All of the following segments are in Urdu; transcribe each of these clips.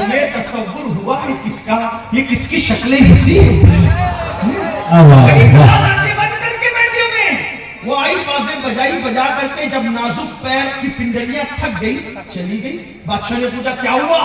تمہیں تصور ہوا ہے کس کا؟ یہ کس کی شکلیں ہنسی ہیں؟ وہ آئی بازیں بجائی بجا کر کے جب نازک پیر کی پنڈلیاں تھک گئی چلی گئی. بادشاہ نے پوچھا کیا ہوا؟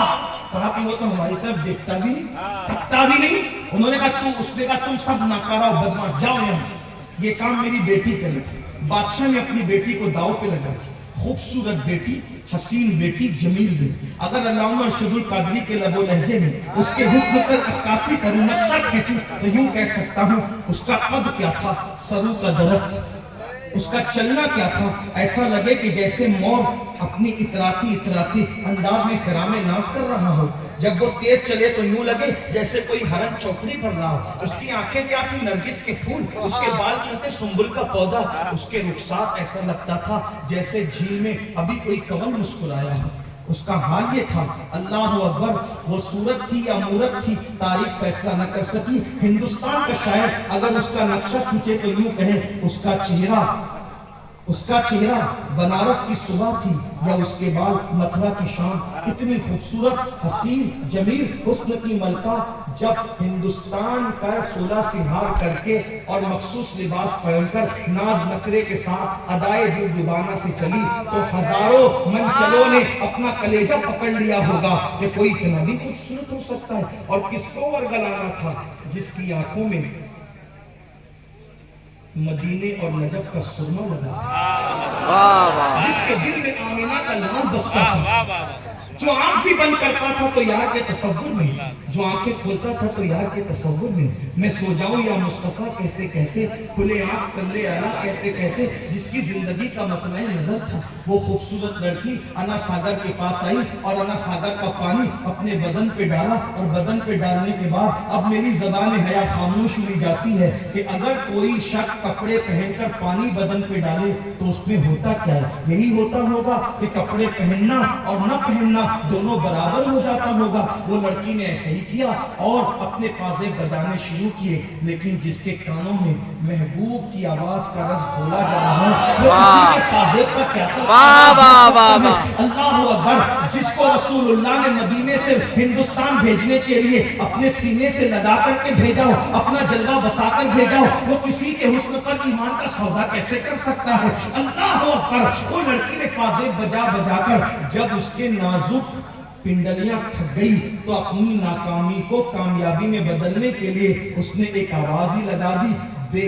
کہا کہ وہ تو ہماری طرف دیکھتا بھی نہیں تھکتا بھی نہیں. انہوں نے کہا اس نے کہا تم سب ناکارہ بدماش جاؤ یہاں سے, یہ کام میری بیٹی کرے. بادشاہ نے اپنی بیٹی کو داؤ پہ لگا دی. خوبصورت بیٹی, حسین بیٹی, جمیل بیٹی. اگر علامہ ارشد القادری کے لب و لہجے میں اس کے حسن پر عکاسی کروں, نقشہ کھینچوں تو یوں کہہ سکتا ہوں اس کا قد کیا تھا سرو کا درخت, اس کا چلنا کیا تھا ایسا لگے کہ جیسے مور اپنی اتراتی انداز میں کرام ناز کر رہا ہو. جب وہ تیز چلے تو یوں لگے جیسے کوئی ہرن چوکری پر رہا ہو. اس کی آنکھیں کیا تھی نرگس کے پھول, اس کے بال کیا تھے سنبل کا پودا, اس کے رخسار ایسا لگتا تھا جیسے جھیل میں ابھی کوئی کنول مسکرایا ہو. اس کا حال یہ تھا اللہ اکبر, وہ صورت تھی یا مورت تھی تاریخ فیصلہ نہ کر سکی. ہندوستان کا شاعر اگر اس کا نقشہ کھینچے تو یوں کہے اس کا چہرہ بنارس کی صبح تھی یا اس کے بال متھرا کی شام. اتنی خوبصورت, حسین, جمیل, حسن کی ملکہ جب ہندوستان کا 16 سنہار کر کے اور مخصوص لباس پہن کر ناز نخرے کے ساتھ ادائے دل دیوانہ سے چلی تو ہزاروں منچلوں نے اپنا کلیجہ پکڑ لیا ہوگا کہ کوئی اتنا بھی خوبصورت ہو سکتا ہے. اور کس کو ورگلانا تھا جس کی آنکھوں میں مدینے اور نجف کا سرما لگا تھا, جس کے دل میں آمینہ کا نام بستا تھا, جو آنکھ بھی بند کرتا تھا تو یار کے تصور میں, جو آنکھیں کھولتا تھا تو یار کے تصور میں. میں سو جاؤں یا مصطفیٰ کہتے کہتے, کھلے آنکھ صلی اللہ کہتے کہتے, جس کی زندگی کا مطمئن نظر تھا. وہ خوبصورت لڑکی انا ساگر کے پاس آئی اور انا ساگر کا پانی اپنے بدن پہ ڈالا, اور بدن پہ ڈالنے کے بعد اب میری زبان حیا خاموش ہوئی جاتی ہے کہ اگر کوئی شخص کپڑے پہن کر پانی بدن پہ ڈالے تو اس میں ہوتا کیا ہے؟ یہی ہوتا ہوگا کہ کپڑے پہننا اور نہ پہننا دونوں برابر ہو جاتا ہوگا. وہ لڑکی نے ایسے ہی کیا اور اپنے پازے بجانے شروع کیے, لیکن جس کے کانوں میں محبوب کی آواز کا رس گھولا جا رہا ہے وہ کسی کے پازے پر کیا تھا. اللہ اکبر, جس کو رسول اللہ نے مدینے سے ہندوستان بھیجنے کے لیے اپنے سینے سے لگا کر کے بھیجا ہو, اپنا جلوہ بسا کر بھیجا ہو, وہ کسی کے حسن پر ایمان کا سودا کیسے کر سکتا ہے؟ اللہ اکبر. وہ لڑکی نے پازے بجا بجا کر جب اس کے نازک پنڈلیاں تھک گئی تو اپنی ناکامی کو کامیابی میں بدلنے کے لیے اس نے ایک آواز ہی لگا دی,